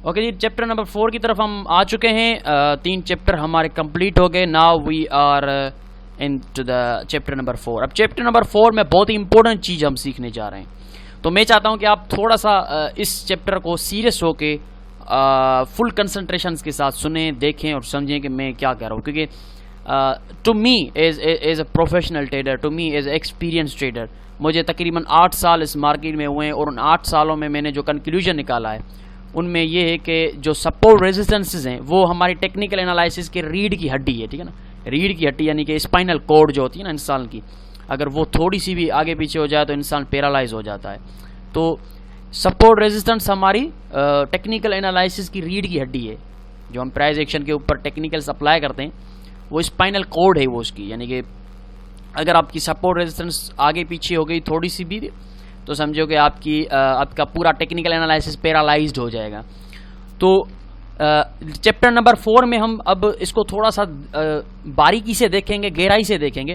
Okay जी, chapter नंबर 4 की तरफ हम आ चुके हैं। 3 चैप्टर हमारे कंप्लीट हो गए। Now we are into the द चैप्टर नंबर 4। अब चैप्टर नंबर 4 में बहुत ही इंपॉर्टेंट चीज़ हम सीखने जा रहे हैं, तो मैं चाहता हूं कि आप थोड़ा सा इस चैप्टर को सीरियस होके फुल कंसंट्रेशन के साथ सुने, देखें और समझें कि मैं क्या कह रहा हूँ। क्योंकि to me as a professional trader, to me as experience trader, मुझे तकरीबन 8 साल इस मार्केट में हुए हैं और उन 8 सालों में मैंने जो कंक्लूजन निकाला है उनमें ये है कि जो सपोर्ट रेजिस्टेंसेस हैं वो हमारी टेक्निकल एनालिसिस के रीढ़ की हड्डी है। ठीक है ना, रीढ़ की हड्डी यानी कि स्पाइनल कॉर्ड जो होती है ना इंसान की, अगर वो थोड़ी सी भी आगे पीछे हो जाए तो इंसान पैरालाइज हो जाता है। तो सपोर्ट रेजिस्टेंस हमारी टेक्निकल एनालिसिस की रीढ़ की हड्डी है। जो हम प्राइस एक्शन के ऊपर टेक्निकल अप्लाई करते हैं वो स्पाइनल कॉर्ड है वो उसकी, यानी कि अगर आपकी सपोर्ट रेजिस्टेंस आगे पीछे हो गई थोड़ी सी भी तो समझो कि आपका पूरा टेक्निकल एनालिसिस पैरालाइज्ड हो जाएगा। तो चैप्टर नंबर 4 में हम अब इसको थोड़ा सा बारीकी से देखेंगे, गहराई से देखेंगे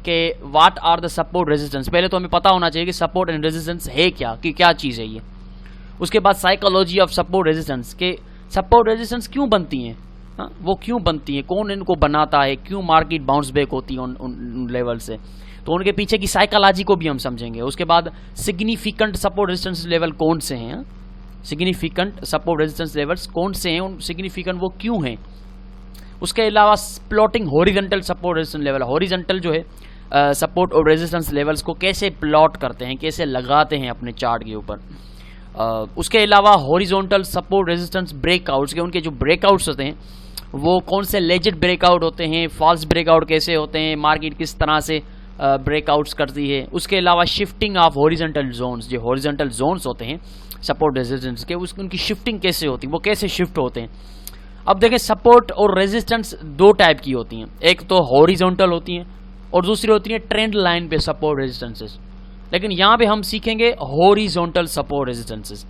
कि what are the support resistance. पहले तो हमें पता होना चाहिए कि सपोर्ट एंड रेजिस्टेंस है क्या, कि क्या चीज़ है ये। उसके बाद साइकोलॉजी ऑफ सपोर्ट रेजिस्टेंस, के सपोर्ट रेजिस्टेंस क्यों बनती हैं, हाँ वो क्यों बनती हैं, कौन इनको बनाता है, क्यों मार्केट बाउंस बैक होती है उन लेवल से, तो उनके पीछे की साइकोलॉजी को भी हम समझेंगे। उसके बाद सिग्निफिकेंट सपोर्ट रेजिस्टेंस लेवल कौन से हैं, सिग्निफिकेंट सपोर्ट रेजिस्टेंस लेवल्स कौन से हैं, उन सिग्निफिकेंट वो क्यों हैं। उसके अलावा plotting horizontal support resistance level, horizontal जो है सपोर्ट और रेजिस्टेंस लेवल्स को कैसे प्लॉट करते हैं, कैसे लगाते हैं अपने चार्ट के ऊपर। उसके अलावा हॉरिजॉन्टल सपोर्ट रेजिस्टेंस ब्रेकआउट्स के, उनके जो ब्रेकआउट्स होते हैं वो कौन से लेजिट ब्रेकआउट होते हैं, फॉल्स ब्रेकआउट कैसे होते हैं, मार्केट किस तरह से ब्रेकआउट्स करती है। उसके अलावा शिफ्टिंग ऑफ हॉरिजॉन्टल जोन्स, जो हॉरिजॉन्टल जोन्स होते हैं सपोर्ट रेजिस्टेंस के, उनकी शिफ्टिंग कैसे होती है, वो कैसे शिफ्ट होते हैं। अब देखें सपोर्ट और रेजिस्टेंस 2 टाइप की होती हैं, एक तो हॉरिजॉन्टल होती हैं और दूसरी होती है ट्रेंड लाइन पे सपोर्ट रेजिस्टेंसेस। लेकिन यहाँ पे हम सीखेंगे horizontal support resistances.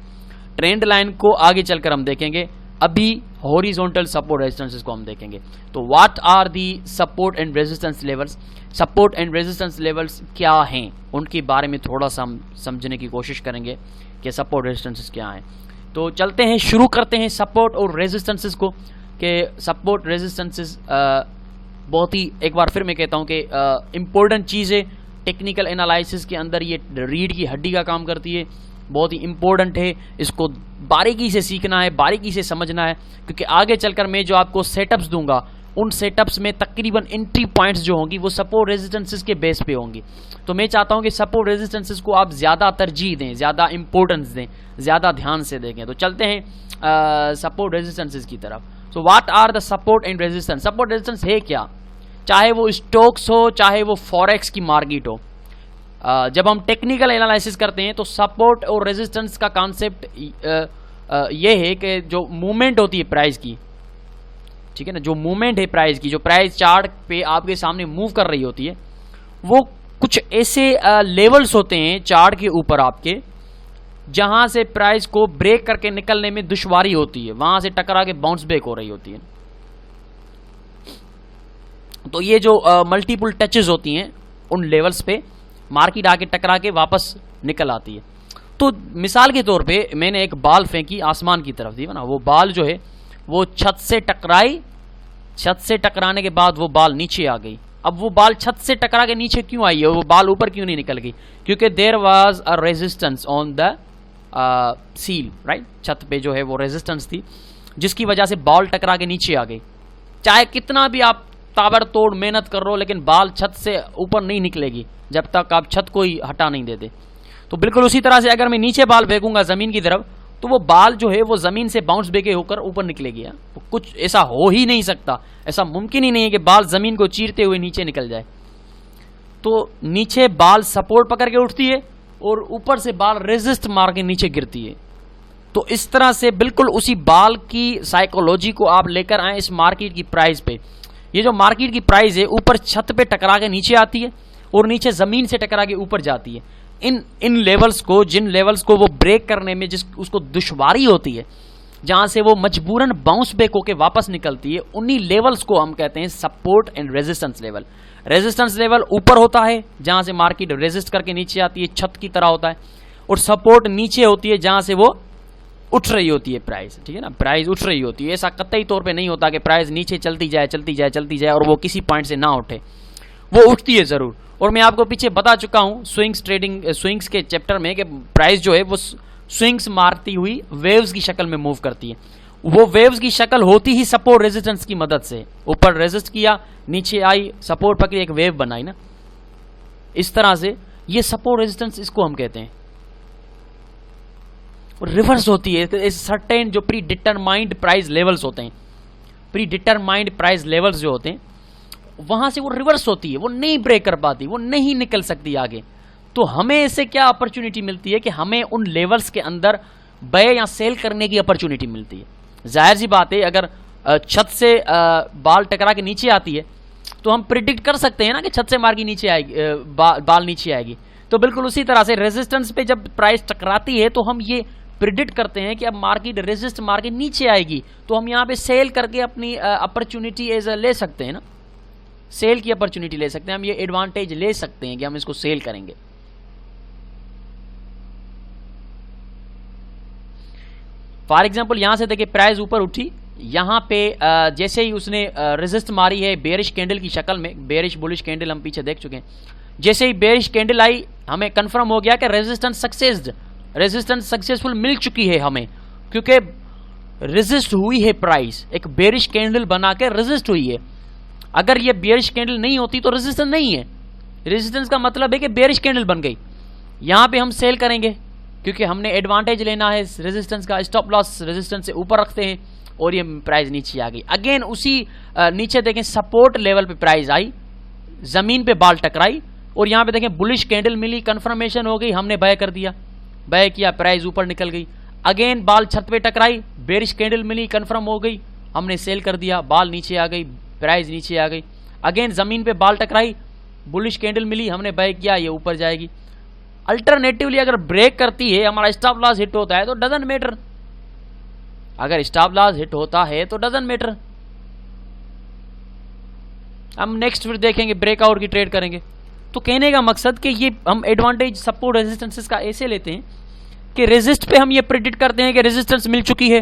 Trend line को आगे चलकर हम देखेंगे, अभी हॉरिजॉन्टल सपोर्ट रेजिस्टेंसेस को हम देखेंगे। तो what are the support and resistance levels, support and resistance levels क्या हैं, उनके बारे में थोड़ा सा हम समझने की कोशिश करेंगे कि सपोर्ट रेजिस्टेंसेस क्या हैं। तो चलते हैं, शुरू करते हैं सपोर्ट और रेजिस्टेंसेस को। कि सपोर्ट रेजिस्टेंसेस बहुत ही, एक बार फिर मैं कहता हूं कि इंपॉर्टेंट चीज़ है टेक्निकल एनालिसिस के अंदर, ये रीढ़ की हड्डी का काम करती है, बहुत ही इंपॉर्टेंट है। इसको बारीकी से सीखना है, बारीकी से समझना है, क्योंकि आगे चलकर मैं जो आपको सेटअप्स दूंगा उन सेटअप्स में तकरीबन एंट्री पॉइंट्स जो होंगी वो सपोर्ट रेजिस्टेंसेस के बेस पे होंगी। तो मैं चाहता हूं कि सपोर्ट रेजिस्टेंसेस को आप ज़्यादा तरजीह दें, ज़्यादा इंपॉर्टेंस दें, ज़्यादा ध्यान से देखें। तो चलते हैं सपोर्ट रेजिस्टेंसेस की तरफ। So what are the support and resistance, support resistance है क्या, चाहे वो स्टॉक्स हो चाहे वो फॉरेक्स की मार्केट हो। जब हम टेक्निकल एनालिसिस करते हैं तो सपोर्ट और रेजिस्टेंस का कॉन्सेप्ट ये है कि जो मूवमेंट होती है प्राइस की, ठीक है ना, जो मूवमेंट है प्राइस की, जो प्राइस चार्ट पे आपके सामने मूव कर रही होती है, वो कुछ ऐसे लेवल्स होते हैं चार्ट के ऊपर आपके, जहां से प्राइस को ब्रेक करके निकलने में दुश्वारी होती है, वहां से टकरा के बाउंस बैक हो रही होती है। तो ये जो मल्टीपल टचेस होती हैं उन लेवल्स पे मार्केट आके टकरा के वापस निकल आती है। तो मिसाल के तौर पे मैंने एक बाल फेंकी आसमान की तरफ, दी ना, वो बाल जो है वो छत से टकराई, छत से टकराने के बाद वो बाल नीचे आ गई। अब वो बाल छत से टकरा के नीचे क्यों आई है, वो बाल ऊपर क्यों नहीं निकल गई, क्योंकि there was a resistance on the ceiling, right, छत पे जो है वो रेजिस्टेंस थी जिसकी वजह से बाल टकरा के नीचे आ गई। चाहे कितना भी आप ताबड़तोड़ मेहनत कर रहे हो, लेकिन बाल छत से ऊपर नहीं निकलेगी जब तक आप छत को ही हटा नहीं देते। तो बिल्कुल उसी तरह से अगर मैं नीचे बाल फेंकूंगा जमीन की तरफ तो वो बाल जो है वो जमीन से बाउंस बैक होकर ऊपर निकलेगी। तो कुछ ऐसा हो ही नहीं सकता, ऐसा मुमकिन ही नहीं है कि बाल जमीन को चीरते हुए नीचे निकल जाए। तो नीचे बाल सपोर्ट पकड़ के उठती है और ऊपर से बाल रेजिस्ट मार के नीचे गिरती है। तो इस तरह से बिल्कुल उसी बाल की साइकोलॉजी को आप लेकर आए इस मार्केट की प्राइस पे। ये जो मार्केट की प्राइस है ऊपर छत पे टकरा के नीचे आती है और नीचे जमीन से टकरा के ऊपर जाती है। इन लेवल्स को, जिन लेवल्स को वो ब्रेक करने में उसको दुश्वारी होती है, जहां से वो मजबूरन बाउंस बैक होकर वापस निकलती है, उन्हीं लेवल्स को हम कहते हैं support and resistance level. Resistance level ऊपर होता है जहां से मार्केट रेजिस्ट करके नीचे आती है, छत की तरह होता है, और सपोर्ट नीचे होती है जहां से वो उठ रही होती है प्राइस, ठीक है ना, प्राइस उठ रही होती है। ऐसा कतई तौर पे नहीं होता कि प्राइस नीचे चलती जाए और वो किसी पॉइंट से ना उठे, वो उठती है जरूर। और मैं आपको पीछे बता चुका हूं स्विंग्स के चैप्टर में कि प्राइस जो है वो स्विंग्स मारती हुई वेव्स की शक्ल में मूव करती है। वो वेव्स की शक्ल होती ही सपोर्ट रेजिस्टेंस की मदद से, ऊपर रेजिस्ट किया, नीचे आई, सपोर्ट पकड़ी, एक वेव बनाई ना, इस तरह से ये सपोर्ट रेजिस्टेंस इसको हम कहते हैं। रिवर्स होती है सर्टेन जो प्री डिटरमाइंड प्राइस लेवल्स होते हैं, प्री डिटरमाइंड प्राइस लेवल्स जो होते हैं वहां से वो रिवर्स होती है, वो नहीं ब्रेक कर पाती, वो नहीं निकल सकती आगे। तो हमें इससे क्या अपॉर्चुनिटी मिलती है कि हमें उन लेवल्स के अंदर बाय या सेल करने की अपॉर्चुनिटी मिलती है। जाहिर सी बात है, अगर छत से बाल टकरा के नीचे आती है तो हम प्रिडिक्ट कर सकते हैं ना कि छत से मार के नीचे आएगी, बाल नीचे आएगी। तो बिल्कुल उसी तरह से रेजिस्टेंस पे जब प्राइस टकराती है तो हम ये प्रिडिक्ट करते हैं कि अब मार्केट रेजिस्ट मार्केट नीचे आएगी, तो हम यहाँ पे सेल करके अपनी अपॉर्चुनिटी एज ले सकते हैं ना, सेल की अपॉर्चुनिटी ले सकते हैं, हम ये एडवांटेज ले सकते हैं कि हम इसको सेल करेंगे। फॉर एग्जांपल यहां से देखिए प्राइस ऊपर उठी, यहां पे जैसे ही उसने रेजिस्ट मारी है बेरिश कैंडल की शक्ल में, बेरिश बुलिश कैंडल हम पीछे देख चुके हैं, जैसे ही बेरिश कैंडल आई हमें कंफर्म हो गया कि रेजिस्टेंस सक्सेसफुल मिल चुकी है हमें, क्योंकि रेजिस्ट हुई है प्राइस, एक बेरिश कैंडल बना के रेजिस्ट हुई है। अगर ये बेरिश कैंडल नहीं होती तो रेजिस्टेंस नहीं है, रेजिस्टेंस का मतलब है कि बेरिश कैंडल बन गई। यहां पे हम सेल करेंगे क्योंकि हमने एडवांटेज लेना है रेजिस्टेंस का, स्टॉप लॉस रेजिस्टेंस से ऊपर रखते हैं और ये प्राइस नीचे आ गई। अगेन उसी नीचे देखें सपोर्ट लेवल पे प्राइस आई, जमीन पे बाल टकराई और यहां पे देखें बुलिश कैंडल मिली, कंफर्मेशन हो गई, हमने बाय कर दिया, बाय किया, प्राइस ऊपर निकल गई। अगेन बाल छत पे टकराई, बेरिश कैंडल मिली, कंफर्म हो गई, हमने सेल कर दिया, बाल नीचे आ गई, प्राइस नीचे आ गई। अगेन जमीन पे बाल टकराई, बुलिश कैंडल मिली, हमने बाय किया, ये ऊपर जाएगी। अल्टरनेटिवली अगर ब्रेक करती है, हमारा स्टॉप लॉस हिट होता है तो डजंट मैटर, अगर स्टॉप लॉस हिट होता है तो डजंट मैटर। हम नेक्स्ट फिर देखेंगे ब्रेकआउट की ट्रेड करेंगे। तो कहने का मकसद कि ये हम एडवांटेज सपोर्ट रेजिस्टेंसेस का ऐसे लेते हैं कि रेजिस्ट पे हम ये प्रेडिक्ट करते हैं कि रेजिस्टेंस मिल चुकी है,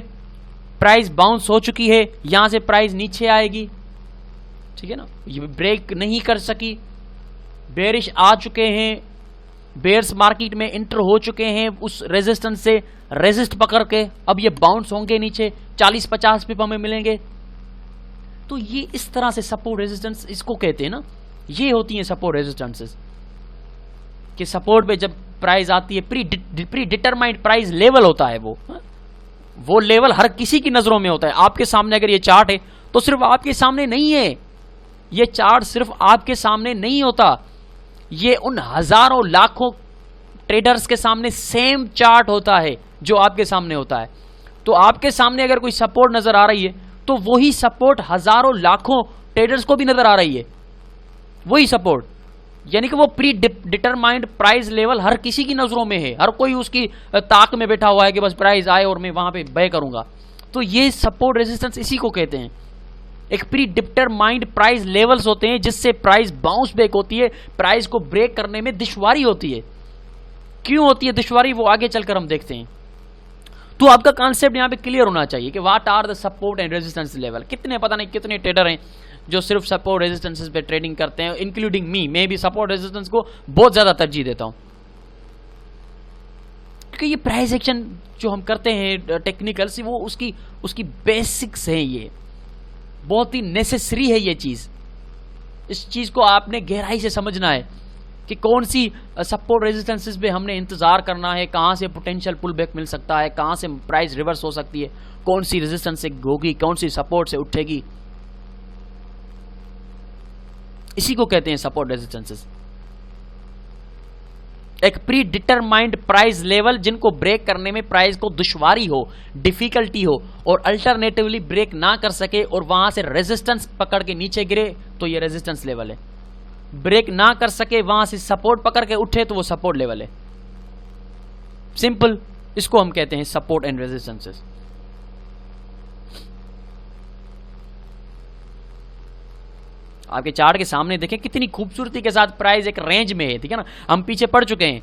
प्राइस बाउंस हो चुकी है, यहां से प्राइस नीचे आएगी, ठीक है ना, ये ब्रेक नहीं कर सकी, बेरिश आ चुके हैं, बेयर्स मार्केट में इंटर हो चुके हैं उस रेजिस्टेंस से, रेजिस्ट पकड़ के अब ये बाउंस होंगे नीचे, 40-50 पिप हमें मिलेंगे। तो ये इस तरह से सपोर्ट रेजिस्टेंस इसको कहते हैं ना, ये होती है सपोर्ट रेजिस्टेंसेस कि सपोर्ट पे जब प्राइस आती है, प्री डिटरमाइंड प्राइस लेवल होता है, वो लेवल हर किसी की नजरों में होता है। आपके सामने अगर ये चार्ट है तो सिर्फ आपके सामने नहीं है, ये चार्ट सिर्फ आपके सामने नहीं होता, ये उन हजारों लाखों ट्रेडर्स के सामने सेम चार्ट होता है जो आपके सामने होता है। तो आपके सामने अगर कोई सपोर्ट नजर आ रही है तो वही सपोर्ट हजारों लाखों ट्रेडर्स को भी नजर आ रही है, वही सपोर्ट, यानी कि वो प्री डिटरमाइंड प्राइस लेवल हर किसी की नजरों में है, हर कोई उसकी ताक में बैठा हुआ है कि बस प्राइस आए और मैं वहां पे बाय करूंगा। तो ये सपोर्ट रेजिस्टेंस इसी को कहते हैं, एक प्री डिटरमाइंड प्राइस लेवल्स होते हैं जिससे प्राइस बाउंस बैक होती है, प्राइस को ब्रेक करने में दुश्वारी होती है। क्यों होती है दुश्वारी, वो आगे चलकर हम देखते हैं। तो आपका कॉन्सेप्ट यहां पे क्लियर होना चाहिए कि what are the support and resistance level. कितने पता नहीं कितने ट्रेडर हैं जो सिर्फ सपोर्ट रेजिस्टेंसेस पे ट्रेडिंग करते हैं, इंक्लूडिंग मी। मैं भी सपोर्ट रेजिस्टेंस को बहुत ज्यादा तरजीह देता हूं, क्योंकि ये प्राइस एक्शन जो हम करते हैं टेक्निकल से, वो उसकी बेसिक्स है, ये बहुत ही नेसेसरी है ये चीज। इस चीज को आपने गहराई से समझना है कि कौन सी सपोर्ट रेजिस्टेंसेस पे हमने इंतजार करना है, कहां से पोटेंशियल पुल बैक मिल सकता है, कहां से प्राइस रिवर्स हो सकती है, कौन सी रेजिस्टेंस से होगी, कौन सी सपोर्ट से उठेगी। इसी को कहते हैं सपोर्ट रेजिस्टेंसेस। एक प्री डिटरमाइंड प्राइस लेवल जिनको ब्रेक करने में प्राइस को दुश्वारी हो, डिफिकल्टी हो और अल्टरनेटिवली ब्रेक ना कर सके और वहां से रेजिस्टेंस पकड़ के नीचे गिरे तो ये रेजिस्टेंस लेवल है। ब्रेक ना कर सके, वहां से सपोर्ट पकड़ के उठे तो वो सपोर्ट लेवल है। सिंपल, इसको हम कहते हैं सपोर्ट एंड रेजिस्टेंसेस। आपके चार्ट के सामने देखें कितनी खूबसूरती के साथ प्राइस एक रेंज में है, ठीक है ना। हम पीछे पढ़ चुके हैं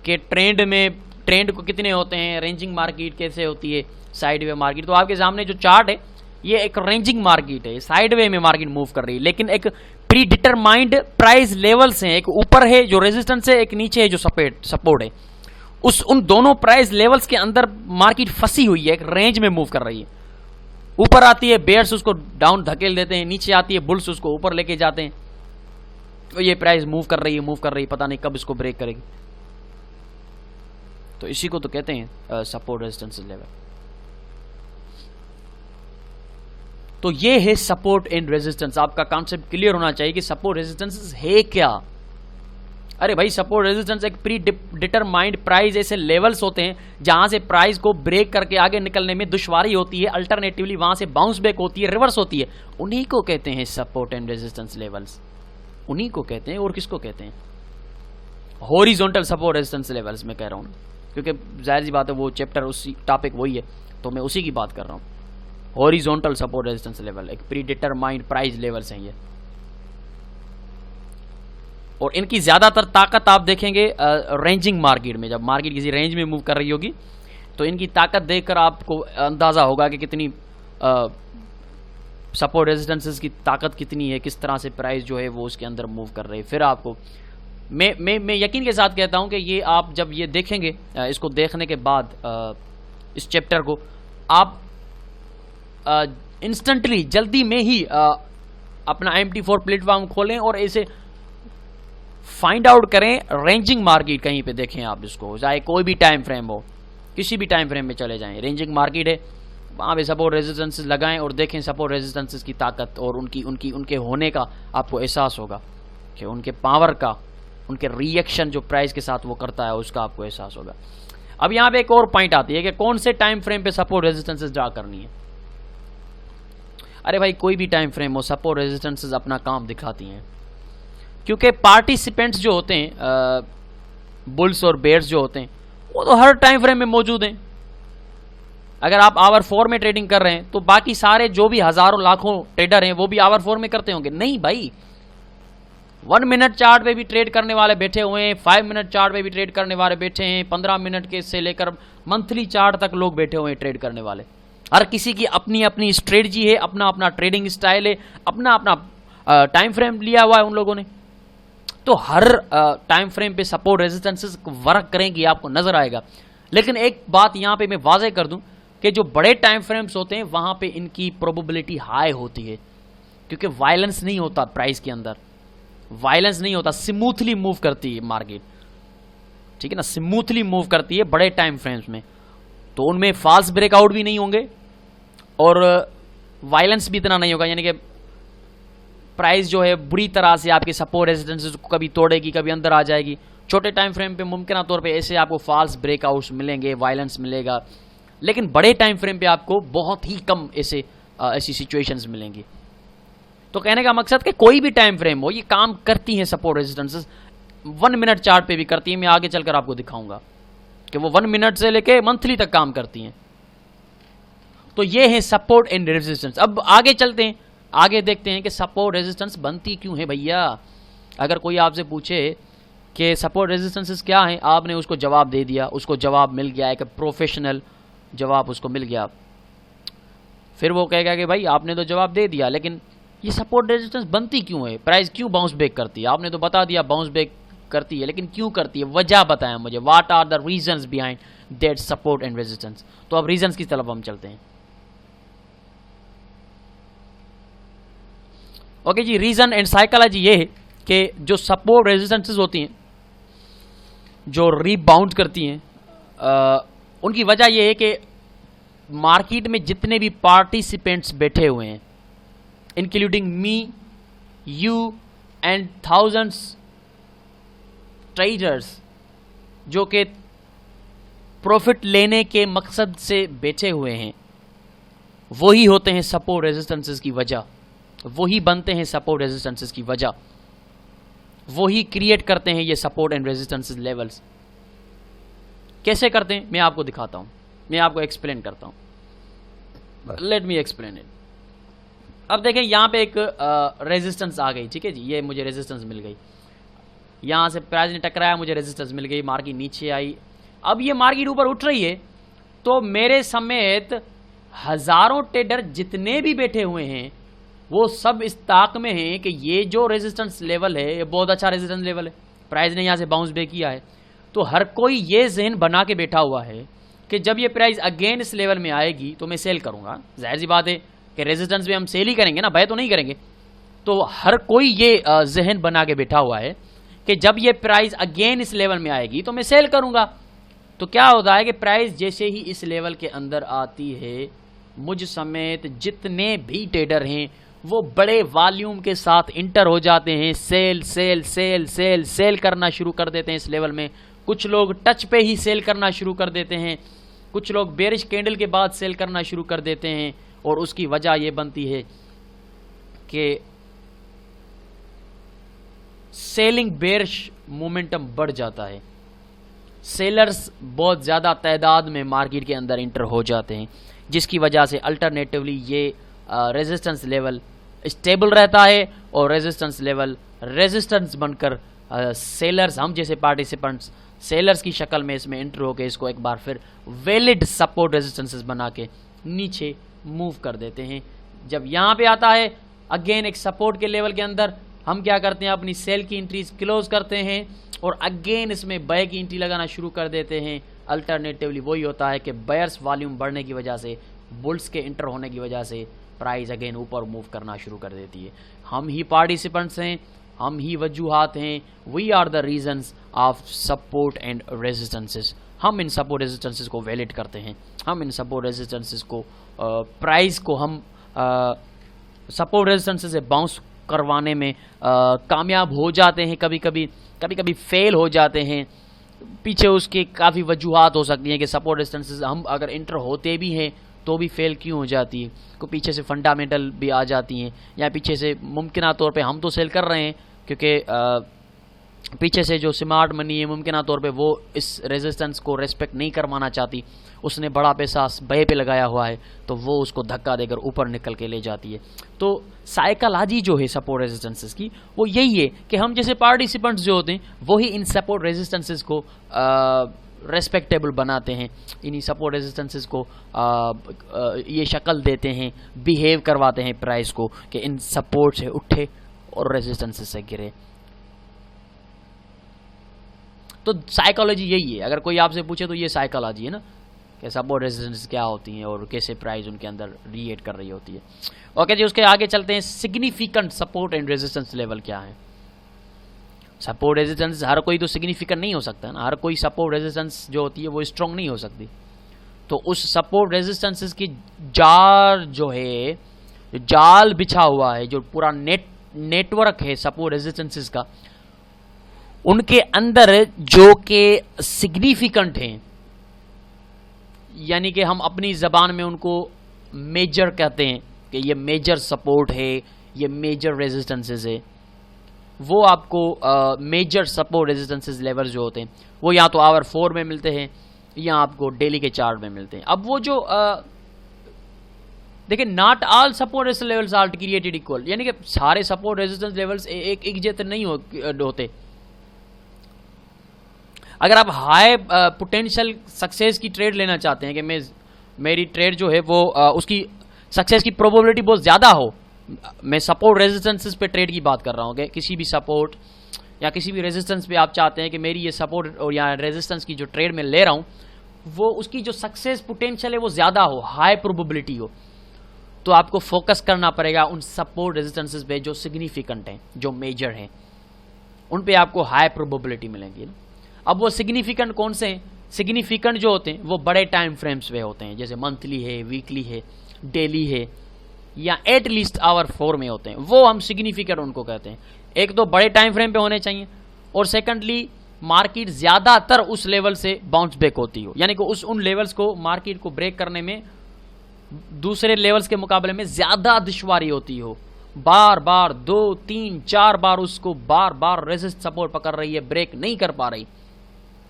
कि ट्रेंड में ट्रेंड को कितने होते हैं, रेंजिंग मार्केट कैसे होती है, साइड वे मार्केट। तो आपके सामने जो चार्ट है ये एक रेंजिंग मार्केट है, साइड वे में मार्केट मूव कर रही है, लेकिन एक प्री डिटरमाइंड प्राइस लेवल्स हैं, एक ऊपर है जो रेजिस्टेंस है, एक नीचे है जो सपोर्ट है। उन दोनों प्राइस लेवल्स के अंदर मार्केट फंसी हुई है, एक रेंज में मूव कर रही है। ऊपर आती है बेयर्स उसको डाउन धकेल देते हैं, नीचे आती है बुल्स उसको ऊपर लेके जाते हैं। तो ये प्राइस मूव कर रही है, पता नहीं कब इसको ब्रेक करेगी। तो इसी को तो कहते हैं सपोर्ट रेजिस्टेंस लेवल। तो ये है सपोर्ट एंड रेजिस्टेंस। आपका कॉन्सेप्ट क्लियर होना चाहिए कि सपोर्ट रेजिस्टेंस है क्या। अरे भाई, सपोर्ट रेजिस्टेंस एक प्री डिटरमाइंड प्राइस ऐसे लेवल्स होते हैं जहां से प्राइस को ब्रेक करके आगे निकलने में दुश्वारी होती है, अल्टरनेटिवली वहां से बाउंस बैक होती है, रिवर्स होती है। उन्हीं को कहते हैं सपोर्ट एंड रेजिस्टेंस लेवल्स, उन्हीं को कहते हैं। और किसको कहते हैं? हॉरिजॉन्टल सपोर्ट रेजिस्टेंस लेवल्स मैं कह रहा हूं, क्योंकि जाहिर सी बात है वो चैप्टर उसी टॉपिक वही है, तो मैं उसी की बात कर रहा हूं। हॉरिजॉन्टल सपोर्ट रेजिस्टेंस लेवल एक प्री डिटरमाइंड प्राइस लेवल्स हैं ये, और इनकी ज्यादातर ताकत आप देखेंगे रेंजिंग मार्केट में। जब मार्केट किसी रेंज में मूव कर रही होगी तो इनकी ताकत देखकर आपको अंदाजा होगा कि कितनी सपोर्ट रेजिस्टेंसेस की ताकत कितनी है, किस तरह से प्राइस जो है वो उसके अंदर मूव कर रही है। फिर आपको मैं यकीन के साथ कहता हूं कि ये आप जब ये देखेंगे, इसको देखने के बाद इस चैप्टर को आप इंस्टेंटली जल्दी में ही अपना MT4 प्लेटफॉर्म खोलें और इसे फाइंड आउट करें। रेंजिंग मार्केट कहीं पे देखें आप इसको, चाहे कोई भी टाइम फ्रेम हो, किसी भी टाइम फ्रेम में चले जाएं, रेंजिंग मार्केट है वहां पे सपोर्ट रेजिस्टेंसेस लगाएं और देखें सपोर्ट रेजिस्टेंसेस की ताकत और उनके होने का आपको एहसास होगा कि उनके पावर का, उनके रिएक्शन जो प्राइस के साथ वो करता है उसका आपको एहसास होगा। अब यहां पे एक और पॉइंट आती है कि कौन से टाइम फ्रेम पे सपोर्ट रेजिस्टेंसेस ड्रा करनी है। अरे भाई, कोई भी टाइम फ्रेम हो, सपोर्ट रेजिस्टेंसेस अपना काम दिखाती हैं, क्योंकि पार्टिसिपेंट्स जो होते हैं, बुल्स और बेयर्स जो होते हैं, वो तो हर टाइम फ्रेम में मौजूद हैं। अगर आप आवर 4 में ट्रेडिंग कर रहे हैं तो बाकी सारे जो भी हजारों लाखों ट्रेडर हैं वो भी आवर 4 में करते होंगे? नहीं भाई, 1 मिनट चार्ट पे भी ट्रेड करने वाले बैठे हुए हैं, 5 मिनट चार्ट पे भी ट्रेड करने वाले बैठे हैं, 15 मिनट के से लेकर मंथली चार्ट तक लोग बैठे हुए हैं ट्रेड करने वाले। हर किसी की अपनी अपनी स्ट्रेटजी है, अपना अपना ट्रेडिंग स्टाइल है, अपना अपना टाइम फ्रेम लिया हुआ है उन लोगों ने। तो हर टाइम फ्रेम पे सपोर्ट रेजिस्टेंसेस वर्क करेंगी, आपको नजर आएगा। लेकिन एक बात यहां पे मैं वाज़ेह कर दूं कि जो बड़े टाइम फ्रेम्स होते हैं वहां पे इनकी प्रोबेबिलिटी हाई होती है, क्योंकि वायलेंस नहीं होता प्राइस के अंदर, वायलेंस नहीं होता, स्मूथली मूव करती है मार्केट, ठीक है ना, स्मूथली मूव करती है बड़े टाइम फ्रेम्स में। तो उनमें फॉल्स ब्रेकआउट भी नहीं होंगे और वायलेंस भी इतना नहीं होगा, यानी कि प्राइस जो है बुरी तरह से आपके सपोर्ट रेजिस्टेंसेस को कभी तोड़ेगी, कभी अंदर आ जाएगी। छोटे टाइम फ्रेम पे मुमकिन तौर पे ऐसे आपको फॉल्स ब्रेकआउट्स मिलेंगे, वायलेंस मिलेगा, लेकिन बड़े टाइम फ्रेम पे आपको बहुत ही कम ऐसी सिचुएशंस मिलेंगी। तो कहने का मकसद कि कोई भी टाइम फ्रेम हो, ये काम करती हैं सपोर्ट रेजिस्टेंसेस, 1 मिनट चार्ट पे भी करती है। मैं आगे चलकर आपको दिखाऊंगा कि वो 1 मिनट से लेके मंथली तक काम करती हैं। तो ये है सपोर्ट एंड रेजिस्टेंस। अब आगे चलते हैं, आगे देखते हैं कि सपोर्ट रेजिस्टेंस बनती क्यों है भैया। अगर कोई आपसे पूछे कि सपोर्ट रेजिस्टेंसेस क्या हैं, आपने उसको जवाब दे दिया, उसको जवाब मिल गया, एक प्रोफेशनल जवाब उसको मिल गया, फिर वो कहेगा कि भाई आपने तो जवाब दे दिया, लेकिन ये सपोर्ट रेजिस्टेंस बनती क्यों है, प्राइस क्यों बाउंस बैक करती है? आपने तो बता दिया बाउंस बैक करती है, लेकिन क्यों करती है, वजह बताएं मुझे। What are the reasons behind that support and resistance. तो अब रीजंस की तरफ हम चलते हैं। ओके जी, रीजन एंड साइकोलॉजी ये है कि जो सपोर्ट रेजिस्टेंसेस होती हैं, जो रीबाउंड करती हैं, उनकी वजह यह है कि मार्केट में जितने भी पार्टिसिपेंट्स बैठे हुए हैं, including me, you and thousands traders, जो कि प्रॉफिट लेने के मकसद से बैठे हुए हैं, वही होते हैं सपोर्ट रेजिस्टेंसेस की वजह, वही बनते हैं सपोर्ट रेजिस्टेंसेस की वजह, वही क्रिएट करते हैं ये सपोर्ट एंड रेजिस्टेंसेस लेवल्स। कैसे करते हैं मैं आपको दिखाता हूं, मैं आपको एक्सप्लेन करता हूं। Let me explain it. अब देखें यहां पे एक रेजिस्टेंस आ गई, ठीक है जी, ये मुझे रेजिस्टेंस मिल गई, यहां से प्राइस ने टकराया, मुझे रेजिस्टेंस मिल गई, मार्केट नीचे आई, अब ये मार्केट ऊपर उठ रही है तो मेरे समेत हजारों ट्रेडर जितने भी बैठे हुए हैं वो सब इस ताक में हैं कि ये जो रेजिस्टेंस लेवल है ये बहुत अच्छा रेजिस्टेंस लेवल है, प्राइस ने यहाँ से बाउंस बैक किया है। तो हर कोई ये जहन बना के बैठा हुआ है कि जब ये प्राइस अगेन इस लेवल में आएगी तो मैं सेल करूंगा। जाहिर सी बात है कि रेजिस्टेंस में हम सेल ही करेंगे ना, बाय तो नहीं करेंगे। तो हर कोई ये जहन बना के बैठा हुआ है कि जब ये प्राइस अगेन इस लेवल में आएगी तो मैं सेल करूंगा। तो क्या होता है कि प्राइस जैसे ही इस लेवल के अंदर आती है, मुझ समेत जितने भी ट्रेडर हैं वो बड़े वॉल्यूम के साथ इंटर हो जाते हैं, sell sell sell sell sell करना शुरू कर देते हैं इस लेवल में। कुछ लोग टच पे ही सेल करना शुरू कर देते हैं, कुछ लोग बेरिश कैंडल के बाद सेल करना शुरू कर देते हैं। और उसकी वजह यह बनती है कि सेलिंग बेरिश मोमेंटम बढ़ जाता है, सेलर्स बहुत ज़्यादा तादाद में मार्केट के अंदर इंटर हो जाते हैं, जिसकी वजह से अल्टरनेटिवली ये रेजिस्टेंस लेवल स्टेबल रहता है और रेजिस्टेंस लेवल रेजिस्टेंस बनकर सेलर्स, हम जैसे पार्टिसिपेंट्स सेलर्स की शक्ल में इसमें एंटर होकर इसको एक बार फिर वैलिड सपोर्ट रेजिस्टेंसेस बना के नीचे मूव कर देते हैं। जब यहाँ पे आता है अगेन एक सपोर्ट के लेवल के अंदर, हम क्या करते हैं, अपनी सेल की एंट्रीज क्लोज करते हैं और अगेन इसमें बाय की एंट्री लगाना शुरू कर देते हैं। अल्टरनेटिवली वही होता है कि बायर्स वॉल्यूम बढ़ने की वजह से, बुल्स के इंटर होने की वजह से प्राइस अगेन ऊपर मूव करना शुरू कर देती है। हम ही पार्टिसिपेंट्स हैं, हम ही वजूहात हैं, we are the reasons of support and resistances. हम इन सपोर्ट रेजिस्टेंसेस को वैलिड करते हैं, हम इन सपोर्ट रेजिस्टेंसेस को प्राइस को हम सपोर्ट रेजिस्टेंसेस से बाउंस करवाने में कामयाब हो जाते हैं। कभी कभी फेल हो जाते हैं। पीछे उसके काफ़ी वजूहात हो सकती हैं कि सपोर्ट रेजिस्टेंसेस हम अगर इंटर होते भी हैं तो भी फेल क्यों हो जाती है। को पीछे से फंडामेंटल भी आ जाती हैं, या पीछे से मुमकिन तौर पे हम तो सेल कर रहे हैं क्योंकि पीछे से जो स्मार्ट मनी है मुमकिन तौर पे वो इस रेजिस्टेंस को रेस्पेक्ट नहीं करवाना चाहती, उसने बड़ा पैसा बहे पे लगाया हुआ है तो वो उसको धक्का देकर ऊपर निकल के ले जाती है। तो साइकोलॉजी जो है सपोर्ट रेजिस्टेंसेस की वो यही है कि हम जैसे पार्टिसिपेंट्स जो होते हैं वही इन सपोर्ट रेजिस्टेंसेस को रेस्पेक्टेबल बनाते हैं, इन्हीं सपोर्ट रेजिस्टेंसेस को ये शक्ल देते हैं, बिहेव करवाते हैं प्राइस को कि इन सपोर्ट से उठे और रेजिस्टेंसेस से गिरे। तो साइकोलॉजी यही है। अगर कोई आपसे पूछे तो ये साइकोलॉजी है ना कि सपोर्ट रेजिस्टेंस क्या होती हैं और कैसे प्राइस उनके अंदर रिएक्ट कर रही होती है। ओके जी, उसके आगे चलते हैं। Significant support and resistance level क्या है। सपोर्ट रेजिस्टेंस हर कोई तो सिग्निफिकेंट नहीं हो सकता ना, हर कोई सपोर्ट रेजिस्टेंस जो होती है वो स्ट्रॉन्ग नहीं हो सकती। तो उस सपोर्ट रेजिस्टेंसेस की जाल जो है, जाल बिछा हुआ है, जो पूरा नेटवर्क है सपोर्ट रेजिस्टेंसेस का, उनके अंदर जो के सिग्निफिकेंट हैं, यानी कि हम अपनी जबान में उनको मेजर कहते हैं कि ये मेजर सपोर्ट है, ये मेजर रेजिस्टेंसेस है, वो आपको मेजर सपोर्ट रेजिस्टेंसेस लेवल जो होते हैं वो या तो आवर 4 में मिलते हैं या आपको डेली के चार्ट में मिलते हैं। अब वो जो देखिए, not all support resistance levels are created equal, यानी कि सारे सपोर्ट रेजिस्टेंस लेवल्स एक जैसे नहीं होते। अगर आप हाई पोटेंशियल सक्सेस की ट्रेड लेना चाहते हैं कि मेरी ट्रेड जो है वो उसकी सक्सेस की प्रोबेबिलिटी बहुत ज़्यादा हो, मैं सपोर्ट रेजिस्टेंसेस पे ट्रेड की बात कर रहा हूँ कि किसी भी सपोर्ट या किसी भी रेजिस्टेंस पे आप चाहते हैं कि मेरी ये सपोर्ट और या रेजिस्टेंस की जो ट्रेड में ले रहा हूँ वो उसकी जो सक्सेस पोटेंशियल है वो ज़्यादा हो, हाई प्रोबेबिलिटी हो, तो आपको फोकस करना पड़ेगा उन सपोर्ट रेजिस्टेंसेस पे जो सिग्निफिकेंट हैं, जो मेजर हैं, उन पे आपको हाई प्रोबेबिलिटी मिलेंगी ना। अब वो सिग्निफिकेंट कौन से हैं? सिग्निफिकेंट जो होते हैं वो बड़े टाइम फ्रेम्स पे होते हैं, जैसे मंथली है, वीकली है, डेली है, या एट लीस्ट आवर 4 में होते हैं, वो हम सिग्निफिकेंट उनको कहते हैं। एक तो बड़े टाइम फ्रेम पे होने चाहिए, और सेकंडली मार्केट ज़्यादातर उस लेवल से बाउंस बैक होती हो, यानी कि उन लेवल्स को मार्केट को ब्रेक करने में दूसरे लेवल्स के मुकाबले में ज़्यादा दुश्वारी होती हो, बार बार 2 3 4 बार उसको बार बार रेजिस्ट सपोर्ट पकड़ रही है, ब्रेक नहीं कर पा रही,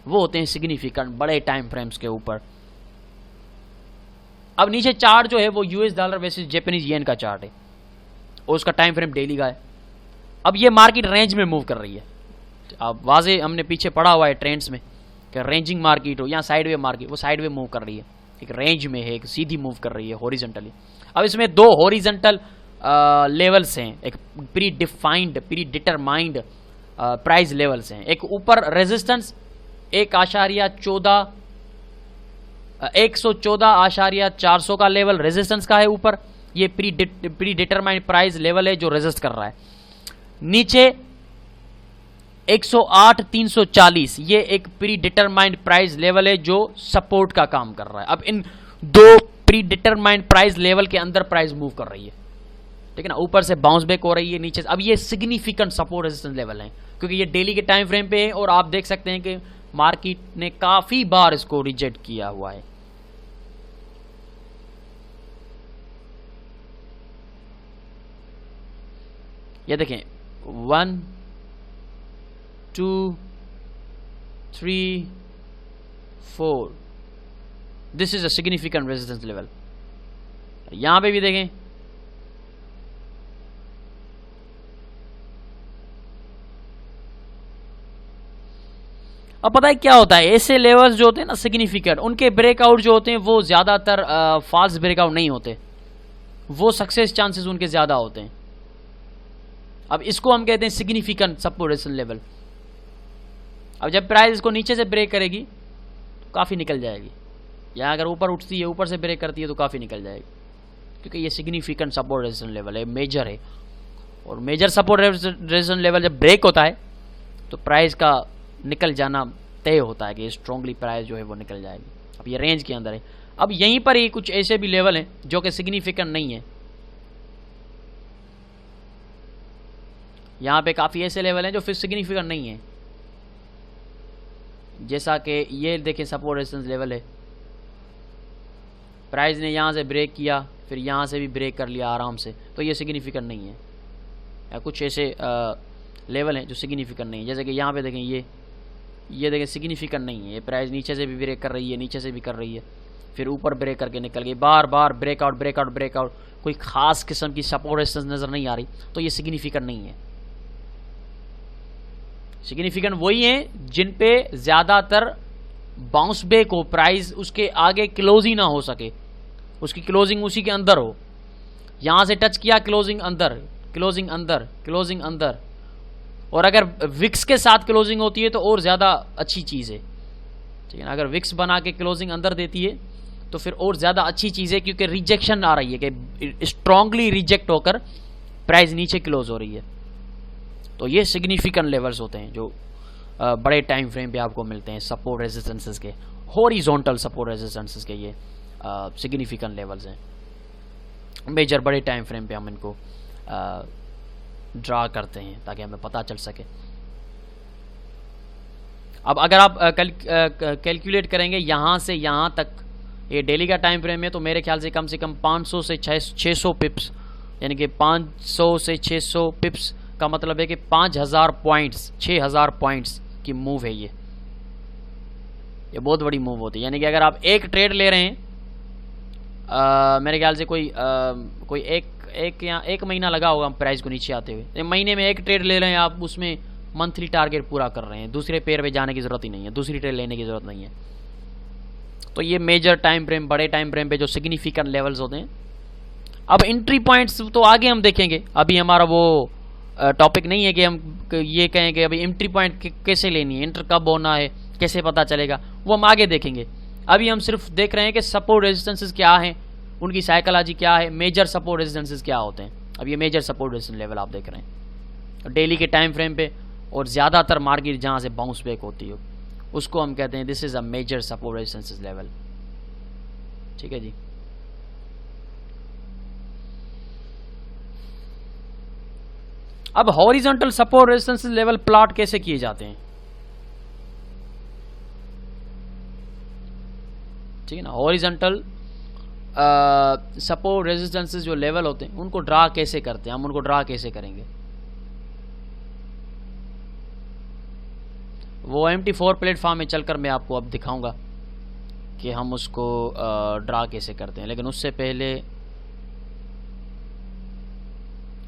वो होते हैं सिग्निफिकेंट बड़े टाइम फ्रेम्स के ऊपर। अब नीचे चार्ट जो है वो US dollar versus Japanese yen का चार्ट है और उसका टाइम फ्रेम डेली का है। अब ये मार्केट रेंज में मूव कर रही है, अब वाजे हमने पीछे पड़ा हुआ है ट्रेंड्स में कि रेंजिंग मार्केट हो या साइडवे मार्केट, वो साइडवे मूव कर रही है, एक रेंज में है, एक सीधी मूव कर रही है हॉरिजॉन्टली। अब इसमें दो हॉरिजॉन्टल लेवल्स हैं, एक pre defined pre determined price levels हैं। एक ऊपर रेजिस्टेंस 114,400 का लेवल रेजिस्टेंस का है ऊपर, ये प्री डिटरमाइंड प्राइस लेवल है जो रेजिस्ट कर रहा है। नीचे 108,340 ये एक प्री डिटरमाइंड प्राइस लेवल है जो सपोर्ट का काम कर रहा है। अब इन दो प्री डिटरमाइंड प्राइस लेवल के अंदर प्राइस मूव कर रही है, ठीक है ना, ऊपर से बाउंस बैक हो रही है नीचे से। अब ये सिग्निफिकेंट सपोर्ट रेजिस्टेंस लेवल है क्योंकि ये डेली के टाइम फ्रेम पे है और आप देख सकते हैं कि मार्केट ने काफी बार इसको रिजेक्ट किया हुआ है। ये देखें 1 2 3 4 this is a significant resistance level. यहां पे भी देखें अब पता है क्या होता है, ऐसे लेवल्स जो होते हैं ना सिग्निफिकेंट, उनके ब्रेकआउट जो होते हैं वो ज्यादातर फास्ट ब्रेकआउट नहीं होते, वो सक्सेस चांसेस उनके ज्यादा होते हैं। अब इसको हम कहते हैं सिग्निफिकेंट सपोर्ट रेजिस्टेंस लेवल। अब जब प्राइस इसको नीचे से ब्रेक करेगी तो काफी निकल जाएगी, या अगर ऊपर उठती है ऊपर से ब्रेक करती है तो काफी निकल जाएगी, क्योंकि ये सिग्निफिकेंट सपोर्ट रेजिस्टेंस लेवल है, मेजर है। और मेजर सपोर्ट रेजिस्टेंस लेवल जब ब्रेक होता है तो प्राइस का निकल जाना तय होता है कि स्ट्रांगली प्राइस जो है वो निकल जाएगी। अब ये रेंज के अंदर है। अब यहीं पर ही कुछ ऐसे भी लेवल हैं जो कि सिग्निफिकेंट नहीं है। यहां पे काफी ऐसे लेवल हैं जो फिर सिग्निफिकेंट नहीं है, जैसा कि ये देखें सपोर्ट रेजिस्टेंस लेवल है, प्राइस ने यहां से ब्रेक किया फिर यहां से भी ब्रेक कर लिया आराम से, तो ये सिग्निफिकेंट नहीं है। या कुछ ऐसे लेवल हैं जो सिग्निफिकेंट नहीं है, जैसे कि यहाँ पे देखें ये देखें सिग्निफिकेंट नहीं है। ये प्राइस नीचे से भी ब्रेक कर रही है, नीचे से भी कर रही है, फिर ऊपर ब्रेक करके निकल गई, बार बार ब्रेकआउट ब्रेकआउट ब्रेकआउट, कोई खास किस्म की सपोर्ट रेजिस्टेंस नजर नहीं आ रही, तो ये सिग्निफिकेंट नहीं है। सिग्निफिकेंट वही है जिन पे ज्यादातर बाउंस बैक हो, प्राइस उसके आगे क्लोज ही ना हो सके, उसकी क्लोजिंग उसी के अंदर हो। यहां से टच किया क्लोजिंग अंदर, क्लोजिंग अंदर, क्लोजिंग अंदर, और अगर विक्स के साथ क्लोजिंग होती है तो और ज्यादा अच्छी चीज है, ठीक है ना। अगर विक्स बना के क्लोजिंग अंदर देती है तो फिर और ज्यादा अच्छी चीज है, क्योंकि रिजेक्शन आ रही है कि स्ट्रांगली रिजेक्ट होकर प्राइस नीचे क्लोज हो रही है। तो ये सिग्निफिकेंट लेवल्स होते हैं जो बड़े टाइम फ्रेम पे आपको मिलते हैं, सपोर्ट रेजिस्टेंसेस के, हॉरिजॉन्टल सपोर्ट रेजिस्टेंसेस के ये सिग्निफिकेंट लेवल्स हैं। मेजर बड़े टाइम फ्रेम पे हम इनको ड्रा करते हैं ताकि हमें पता चल सके। अब अगर आप कैलकुलेट करेंगे यहां से यहां तक, ये डेली का टाइम फ्रेम है, तो मेरे ख्याल से कम 500 से 600 पिप्स, यानी कि 500 से 600 पिप्स का मतलब है कि 5000 पॉइंट्स, 6000 पॉइंट्स की मूव है ये बहुत बड़ी मूव होती है। यानी कि अगर आप एक ट्रेड ले रहे हैं, मेरे ख्याल से कोई एक महीना लगा होगा प्राइस को नीचे आते हुए, महीने में एक ट्रेड ले रहे हैं आप, उसमें मंथली टारगेट पूरा कर रहे हैं, दूसरे पेयर पे जाने की जरूरत ही नहीं है, दूसरी ट्रेड लेने की जरूरत नहीं है। तो ये मेजर टाइम फ्रेम, बड़े टाइम फ्रेम पे जो सिग्निफिकेंट लेवल्स होते हैं। अब एंट्री पॉइंट्स तो आगे हम देखेंगे, अभी हमारा वो टॉपिक नहीं है कि हम ये कहें कि अभी एंट्री पॉइंट कैसे लेनी है, एंटर कब होना है, कैसे पता चलेगा, वो हम आगे देखेंगे। अभी हम सिर्फ देख रहे हैं कि सपोर्ट रेजिस्टेंसेस क्या हैं, उनकी साइकोलॉजी क्या है, मेजर सपोर्ट रेजिस्टेंसेस क्या होते हैं। अब ये मेजर सपोर्ट रेजिस्टेंस लेवल आप देख रहे हैं डेली के टाइम फ्रेम पे, और ज्यादातर मार्केट जहां से बाउंस बैक होती है उसको हम कहते हैं this is a major support resistances level, ठीक है जी। अब horizontal support resistance level plot कैसे किए जाते हैं, ठीक है ना। हॉरिजॉन्टल सपोर्ट रेजिस्टेंसेस जो लेवल होते हैं उनको ड्रा कैसे करते हैं, हम उनको ड्रा कैसे करेंगे। वो MT4 प्लेटफॉर्म में चलकर मैं आपको अब दिखाऊंगा कि हम उसको ड्रा कैसे करते हैं, लेकिन उससे पहले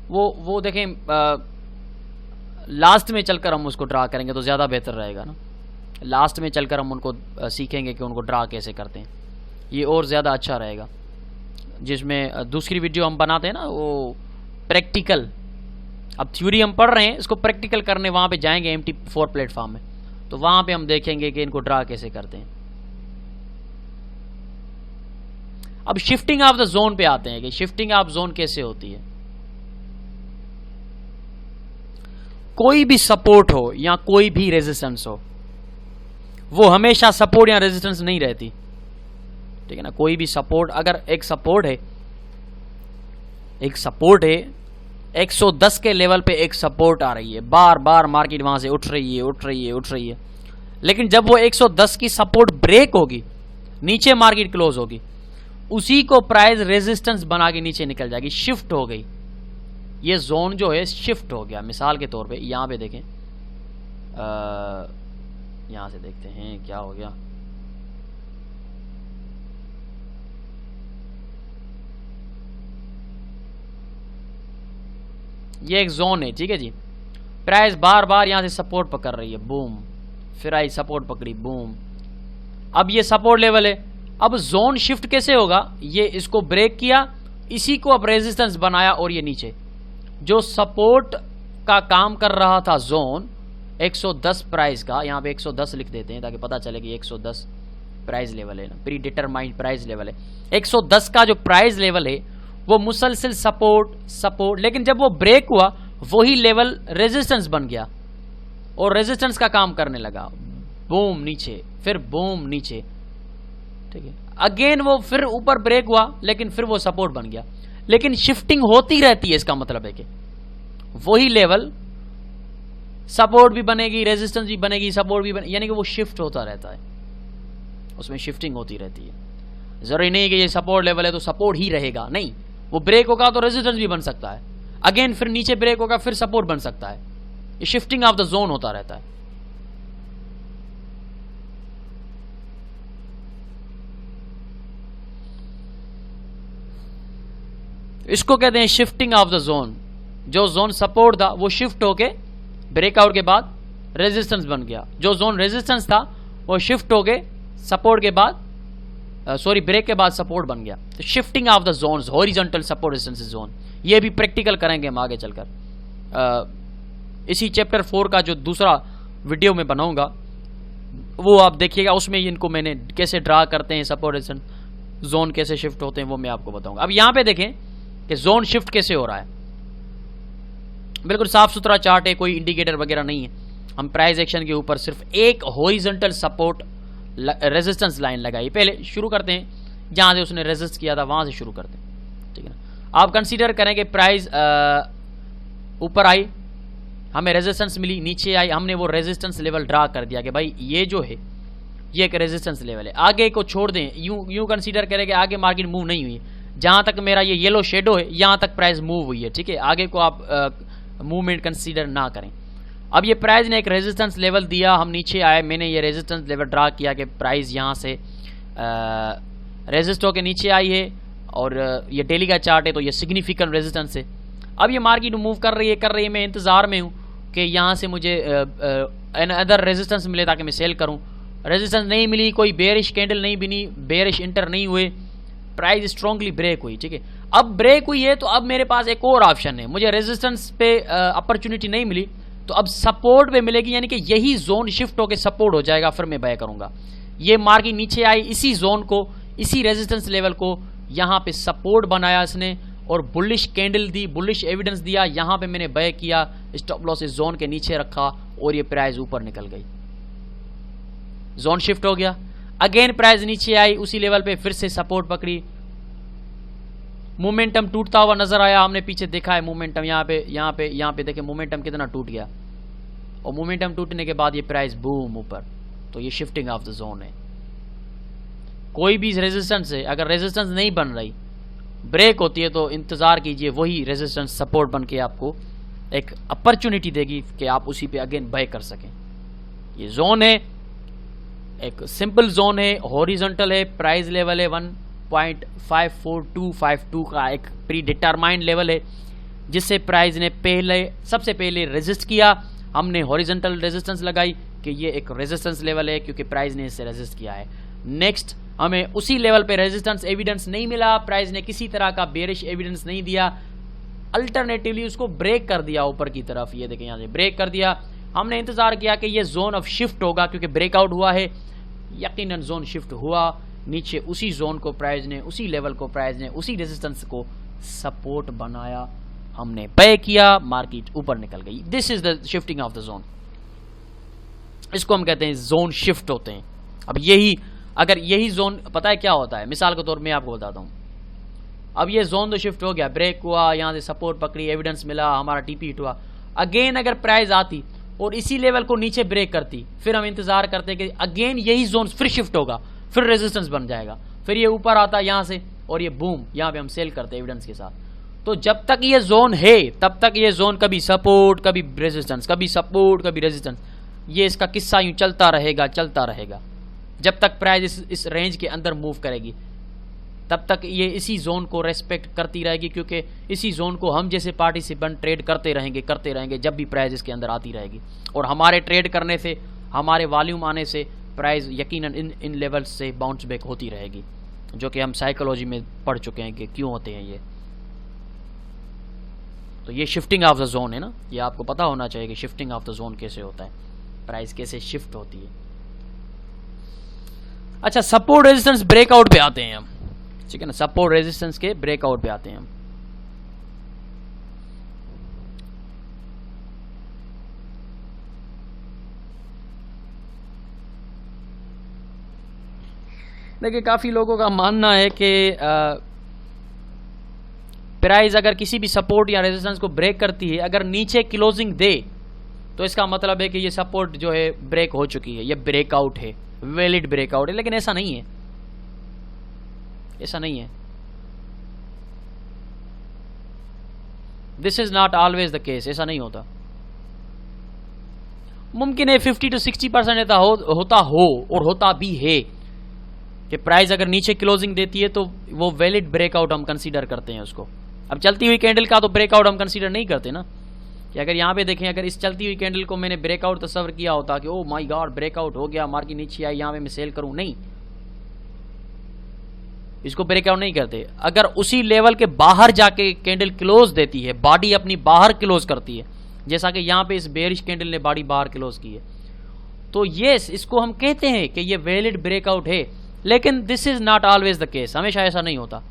वो देखें लास्ट में चलकर हम उसको ड्रा करेंगे तो ज्यादा बेहतर रहेगा ना। लास्ट में चलकर हम उनको सीखेंगे कि उनको ड्रा कैसे करते हैं, ये और ज़्यादा अच्छा रहेगा। जिसमें दूसरी वीडियो हम बनाते हैं ना वो प्रैक्टिकल, अब थ्योरी हम पढ़ रहे हैं, इसको प्रैक्टिकल करने वहाँ पे जाएंगे MT4 प्लेटफॉर्म में, तो वहाँ पे हम देखेंगे कि इनको ड्रा कैसे करते हैं। अब शिफ्टिंग ऑफ द जोन पे आते हैं कि शिफ्टिंग ऑफ जोन कैसे होती है। कोई भी सपोर्ट हो या कोई भी रेजिस्टेंस हो, वो हमेशा सपोर्ट या रेजिस्टेंस नहीं रहती, ठीक है ना। कोई भी सपोर्ट, अगर एक सपोर्ट है 110 के लेवल पे एक सपोर्ट आ रही है, बार बार मार्केट वहां से उठ रही है, लेकिन जब वो 110 की सपोर्ट ब्रेक होगी, नीचे मार्केट क्लोज होगी, उसी को प्राइस रेजिस्टेंस बना के नीचे निकल जाएगी, शिफ्ट हो गई। ये जोन जो है शिफ्ट हो गया। मिसाल के तौर पे यहां पे देखें, यहां से देखते हैं क्या हो गया। ये एक जोन है, ठीक है जी। प्राइस बार बार यहां से सपोर्ट पकड़ रही है, बूम, फिर आई सपोर्ट पकड़ी, बूम। अब ये सपोर्ट लेवल है। अब जोन शिफ्ट कैसे होगा, ये इसको ब्रेक किया, इसी को अब रेजिस्टेंस बनाया, और ये नीचे जो सपोर्ट का काम कर रहा था जोन 110 प्राइस का, यहां पे 110 लिख देते हैं ताकि पता चले कि 110 प्राइस लेवल है ना, प्री डिटरमाइंड प्राइस लेवल है। 110 का जो प्राइस लेवल है वो मुसलसिल सपोर्ट, लेकिन जब वो ब्रेक हुआ वही लेवल रेजिस्टेंस बन गया और रेजिस्टेंस का काम करने लगा, बूम नीचे, फिर बूम नीचे, ठीक है। अगेन वो फिर ऊपर ब्रेक हुआ, लेकिन फिर वो सपोर्ट बन गया। लेकिन शिफ्टिंग होती रहती है, इसका मतलब है कि वही लेवल सपोर्ट भी बनेगी, रेजिस्टेंस भी बनेगी, सपोर्ट भी बनेगी, यानी कि वो शिफ्ट होता रहता है, उसमें शिफ्टिंग होती रहती है। जरूरी नहीं कि ये सपोर्ट लेवल है तो सपोर्ट ही रहेगा, नहीं, वो ब्रेक होगा तो रेजिस्टेंस भी बन सकता है, अगेन फिर नीचे ब्रेक होगा फिर सपोर्ट बन सकता है। ये शिफ्टिंग ऑफ द जोन होता रहता है। इसको कहते हैं शिफ्टिंग ऑफ द जोन। जो जोन सपोर्ट था वो शिफ्ट होके ब्रेकआउट के बाद रेजिस्टेंस बन गया, जो जोन रेजिस्टेंस था वो शिफ्ट होके सपोर्ट के बाद ब्रेक के बाद सपोर्ट बन गया। तो shifting of the zones, horizontal support resistance zone, ये भी प्रैक्टिकल करेंगे हम आगे चलकर। इसी चैप्टर 4 का जो दूसरा वीडियो में बनाऊंगा वो आप देखिएगा, उसमें इनको मैंने कैसे ड्रा करते हैं, सपोर्ट रेजिस्टेंस जोन कैसे शिफ्ट होते हैं वो मैं आपको बताऊंगा। अब यहां पे देखें कि जोन शिफ्ट कैसे हो रहा है, बिल्कुल साफ सुथरा चार्ट है, कोई इंडिकेटर वगैरह नहीं है। हम प्राइस एक्शन के ऊपर सिर्फ एक हॉरिजॉन्टल सपोर्ट रेजिस्टेंस लाइन लगाई। पहले शुरू करते हैं जहां से उसने रेजिस्ट किया था, वहां से शुरू करते हैं, ठीक है ना। आप कंसीडर करें कि प्राइस ऊपर आई, हमें रेजिस्टेंस मिली, नीचे आई, हमने वो रेजिस्टेंस लेवल ड्रा कर दिया कि भाई ये जो है ये एक रेजिस्टेंस लेवल है। आगे को छोड़ दें, यूं कंसीडर करें कि आगे मार्केट मूव नहीं हुई, जहां तक मेरा ये येलो शेडो है यहां तक प्राइस मूव हुई है, ठीक है। आगे को आप मूवमेंट कंसीडर ना करें। अब ये प्राइस ने एक रेजिस्टेंस लेवल दिया, हम नीचे आए, मैंने ये रेजिस्टेंस लेवल ड्रा किया कि प्राइस यहां से रेजिस्ट होकर नीचे आई है, और ये डेली का चार्ट है तो ये सिग्निफिकेंट रेजिस्टेंस है। अब ये मार्केट मूव कर रही है, मैं इंतजार में हूं कि यहां से मुझे अदर रेजिस्टेंस मिले ताकि मैं सेल करूं। रेजिस्टेंस नहीं मिली, कोई बेरिश कैंडल नहीं बनी, बेरिश इंटर नहीं हुए, प्राइस स्ट्रांगली ब्रेक हुई, ठीक है। अब ब्रेक हुई है तो अब मेरे पास एक और ऑप्शन है, मुझे रेजिस्टेंस पे अपॉर्चुनिटी नहीं मिली तो अब सपोर्ट पे मिलेगी, यानी कि यही जोन शिफ्ट होकर सपोर्ट हो जाएगा, फिर मैं बाय करूंगा। ये मार्केट नीचे आई, इसी जोन को, इसी रेजिस्टेंस लेवल को यहां पे सपोर्ट बनाया इसने और बुलिश कैंडल दी, बुलिश एविडेंस दिया, यहां पे मैंने बाय किया, स्टॉप लॉस इस जोन के नीचे रखा और ये प्राइस ऊपर निकल गई, जोन शिफ्ट हो गया। अगेन प्राइस नीचे आई, उसी लेवल पे फिर से सपोर्ट पकड़ी, मोमेंटम टूटता हुआ नजर आया, हमने पीछे देखा है मोमेंटम, यहाँ पे देखे मोमेंटम कितना टूट गया, और मोमेंटम टूटने के बाद ये प्राइस बूम ऊपर। तो ये शिफ्टिंग ऑफ द जोन है। कोई भी रेजिस्टेंस है, अगर रेजिस्टेंस नहीं बन रही, ब्रेक होती है, तो इंतजार कीजिए वही रेजिस्टेंस सपोर्ट बन के आपको एक अपॉर्चुनिटी देगी कि आप उसी पे अगेन बाय कर सकें। ये जोन है, एक सिंपल जोन है, हॉरिजॉन्टल है, प्राइस लेवल है 1.54252 का एक प्री डिटरमाइंड लेवल है, जिससे प्राइस ने सबसे पहले रेजिस्ट किया, हमने हॉरिजॉन्टल रेजिस्टेंस लगाई, कि ये एक रेजिस्टेंस लेवल है क्योंकि प्राइस ने इससे रेजिस्ट किया है। नेक्स्ट हमें उसी लेवल पे रेजिस्टेंस एविडेंस नहीं मिला, प्राइस ने किसी तरह का बेरिश एविडेंस नहीं दिया, अल्टरनेटिवली उसको ब्रेक कर दिया ऊपर की तरफ। ये देखें यहाँ से ब्रेक कर दिया। हमने इंतजार किया कि ये जोन ऑफ शिफ्ट होगा क्योंकि ब्रेकआउट हुआ है, यकीनन जोन शिफ्ट हुआ नीचे। उसी जोन को प्राइस ने, उसी लेवल को प्राइस ने, उसी रेजिस्टेंस को सपोर्ट बनाया, हमने बाय किया, मार्केट ऊपर निकल गई। This is the shifting of the zone. इसको हम कहते हैं जोन शिफ्ट होते हैं। अब यही, अगर यही जोन, पता है क्या होता है, मिसाल के तौर में आपको बताता हूं। अब ये जोन तो शिफ्ट हो गया, ब्रेक हुआ, यहां से सपोर्ट पकड़ी, एविडेंस मिला, हमारा टीपी हिट हुआ। अगेन अगर प्राइस आती और इसी लेवल को नीचे ब्रेक करती, फिर हम इंतजार करते कि अगेन यही जोन फिर शिफ्ट होगा, फिर रेजिस्टेंस बन जाएगा, फिर ये ऊपर आता यहां से और ये बूम, यहां पे हम सेल करते एविडेंस के साथ। तो जब तक ये जोन है तब तक ये जोन कभी सपोर्ट, कभी रेजिस्टेंस, कभी सपोर्ट, कभी रेजिस्टेंस, ये इसका किस्सा यूं चलता रहेगा, चलता रहेगा जब तक प्राइस इस रेंज के अंदर मूव करेगी, तब तक ये इसी जोन को रेस्पेक्ट करती रहेगी, क्योंकि इसी जोन को हम जैसे पार्टिसिपेंट ट्रेड करते रहेंगे जब भी प्राइस इसके अंदर आती रहेगी। और हमारे ट्रेड करने से, हमारे वॉल्यूम आने से प्राइस यकीनन इन लेवल्स से बाउंस बैक होती रहेगी, जो कि हम साइकोलॉजी में पढ़ चुके हैं कि क्यों होते हैं ये। तो ये शिफ्टिंग ऑफ द जोन है ना, ये आपको पता होना चाहिए कि शिफ्टिंग ऑफ द जोन कैसे होता है, प्राइस कैसे शिफ्ट होती है। अच्छा, सपोर्ट रेजिस्टेंस ब्रेकआउट पे आते हैं हम, ठीक है ना, सपोर्ट रेजिस्टेंस के ब्रेकआउट पे आते हैं हम। देखिए, काफी लोगों का मानना है कि प्राइस अगर किसी भी सपोर्ट या रेजिस्टेंस को ब्रेक करती है, अगर नीचे क्लोजिंग दे, तो इसका मतलब है कि ये सपोर्ट जो है ब्रेक हो चुकी है, ये ब्रेकआउट है, वैलिड ब्रेकआउट है। लेकिन ऐसा नहीं है, ऐसा नहीं है। This is not always the case, ऐसा नहीं होता। मुमकिन है 50 to 60% होता हो और होता भी है कि प्राइस अगर नीचे क्लोजिंग देती है तो वो वैलिड ब्रेकआउट हम कंसीडर करते हैं उसको। अब चलती हुई कैंडल का तो ब्रेकआउट हम कंसीडर नहीं करते ना, कि अगर यहां पे देखें, अगर इस चलती हुई कैंडल को मैंने ब्रेकआउट तस्वर किया होता कि ओ माय गॉड ब्रेकआउट हो गया, मार्केट नीचे आई, यहां पे मैं सेल करूं, नहीं, इसको ब्रेकआउट नहीं करते। अगर उसी लेवल के बाहर जाके कैंडल क्लोज देती है, बॉडी अपनी बाहर क्लोज करती है, जैसा कि यहां पे इस बेरिश कैंडल ने बॉडी बाहर क्लोज की है, तो यस, इसको हम कहते हैं कि ये वैलिड ब्रेकआउट है। लेकिन this is not always the case, हमेशा ऐसा नहीं होता।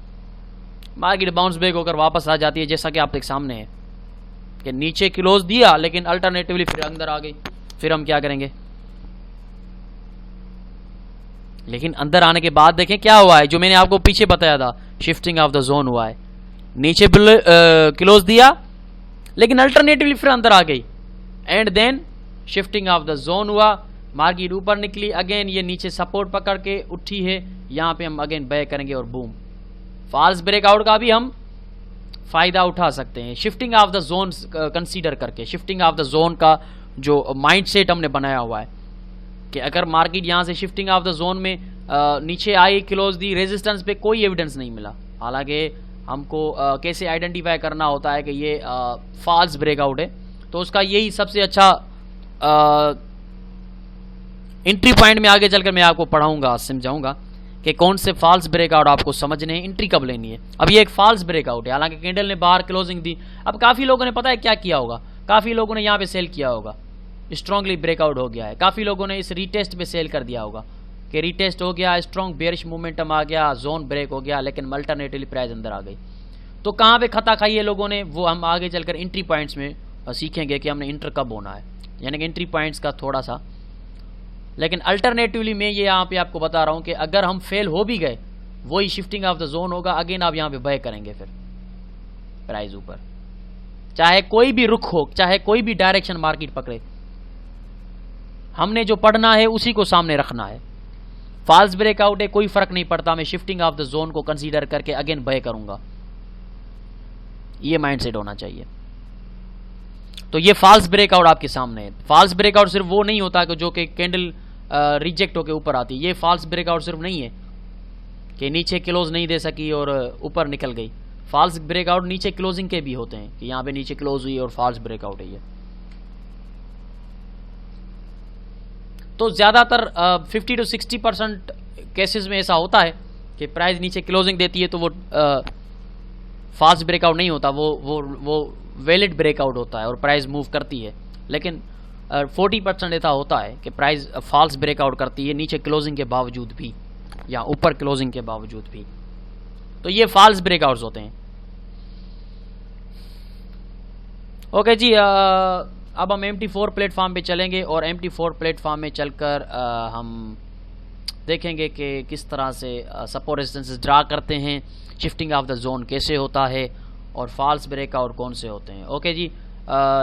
मार्केट बाउंस बैक होकर वापस आ जाती है, जैसा कि आप देख सामने है कि नीचे क्लोज दिया लेकिन अल्टरनेटिवली फिर अंदर आ गई। फिर हम क्या करेंगे, लेकिन अंदर आने के बाद देखें क्या हुआ है, जो मैंने आपको पीछे बताया था, शिफ्टिंग ऑफ द जोन हुआ है। नीचे क्लोज दिया लेकिन अल्टरनेटिवली फिर अंदर आ गई, and then shifting of the zone हुआ, मार्केट ऊपर निकली, अगेन ये नीचे सपोर्ट पकड़ के उठी है, यहां पे हम अगेन बाय करेंगे और बूम, फॉल्स ब्रेकआउट का भी हम फायदा उठा सकते हैं shifting of the zone consider करके। शिफ्टिंग ऑफ द जोन का जो माइंडसेट हमने बनाया हुआ है कि अगर मार्केट यहां से शिफ्टिंग ऑफ द जोन में नीचे आई, क्लोज दी, रेजिस्टेंस पे कोई एविडेंस नहीं मिला, हालांकि हमको कैसे आइडेंटिफाई करना होता है कि ये फॉल्स ब्रेकआउट है, तो उसका यही सबसे अच्छा एंट्री पॉइंट में आगे चलकर मैं आपको पढ़ाऊंगा, समझाऊंगा कि कौन से फॉल्स ब्रेकआउट आपको समझने हैं, एंट्री कब लेनी है। अब ये एक फॉल्स ब्रेकआउट है, हालांकि कैंडल ने बाहर क्लोजिंग दी। अब काफी लोगों ने पता है क्या किया होगा, काफी लोगों ने यहाँ पे सेल किया होगा, स्ट्रांगली ब्रेकआउट हो गया है। काफी लोगों ने इस रीटेस्ट पे सेल कर दिया होगा कि रीटेस्ट हो गया, स्ट्रॉन्ग बेयरिश मोमेंटम आ गया, जोन ब्रेक हो गया, लेकिन अल्टरनेटिवली प्राइस अंदर आ गई। तो कहाँ पे खता खाई है लोगों ने, वो हम आगे चलकर एंट्री पॉइंट्स में सीखेंगे कि हमने इंटर कब होना है, यानी कि एंट्री पॉइंट्स का थोड़ा सा। लेकिन अल्टरनेटिवली मैं ये यहाँ पे आपको बता रहा हूँ कि अगर हम फेल हो भी गए, वही शिफ्टिंग ऑफ द जोन होगा, अगेन आप यहाँ पे बाय करेंगे फिर प्राइस ऊपर, चाहे कोई भी रुख हो, चाहे कोई भी डायरेक्शन मार्केट पकड़े, हमने जो पढ़ना है उसी को सामने रखना है। फॉल्स ब्रेकआउट है, कोई फर्क नहीं पड़ता, मैं शिफ्टिंग ऑफ द जोन को कंसीडर करके अगेन बाय करूंगा, ये माइंडसेट होना चाहिए। तो ये फॉल्स ब्रेकआउट आपके सामने है। फॉल्स ब्रेकआउट सिर्फ वो नहीं होता कि जो कि कैंडल रिजेक्ट होकर ऊपर आती है, ये फॉल्स ब्रेकआउट सिर्फ नहीं है कि नीचे क्लोज नहीं दे सकी और ऊपर निकल गई। फॉल्स ब्रेकआउट नीचे क्लोजिंग के भी होते हैं कि यहां पे नीचे क्लोज हुई और फॉल्स ब्रेकआउट है ये। तो ज़्यादातर 50 to 60% केसेस में ऐसा होता है कि प्राइस नीचे क्लोजिंग देती है तो वो फास्ट ब्रेकआउट नहीं होता, वो वैलिड ब्रेकआउट होता है और प्राइस मूव करती है। लेकिन 40% ऐसा होता है कि प्राइस फॉल्स ब्रेकआउट करती है नीचे क्लोजिंग के बावजूद भी या ऊपर क्लोजिंग के बावजूद भी। तो ये फॉल्स ब्रेकआउट्स होते हैं। ओके जी, अब हम MT4 प्लेटफॉर्म पे चलेंगे और MT4 प्लेटफॉर्म में चलकर हम देखेंगे कि किस तरह से सपोर्ट रेजिस्टेंस ड्रा करते हैं, शिफ्टिंग ऑफ द जोन कैसे होता है और फॉल्स ब्रेकआउट कौन से होते हैं। ओके जी,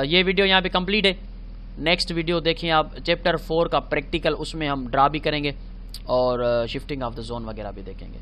ये वीडियो यहाँ पे कंप्लीट है। नेक्स्ट वीडियो देखें आप चैप्टर 4 का प्रैक्टिकल, उसमें हम ड्रा भी करेंगे और शिफ्टिंग ऑफ द जोन वगैरह भी देखेंगे।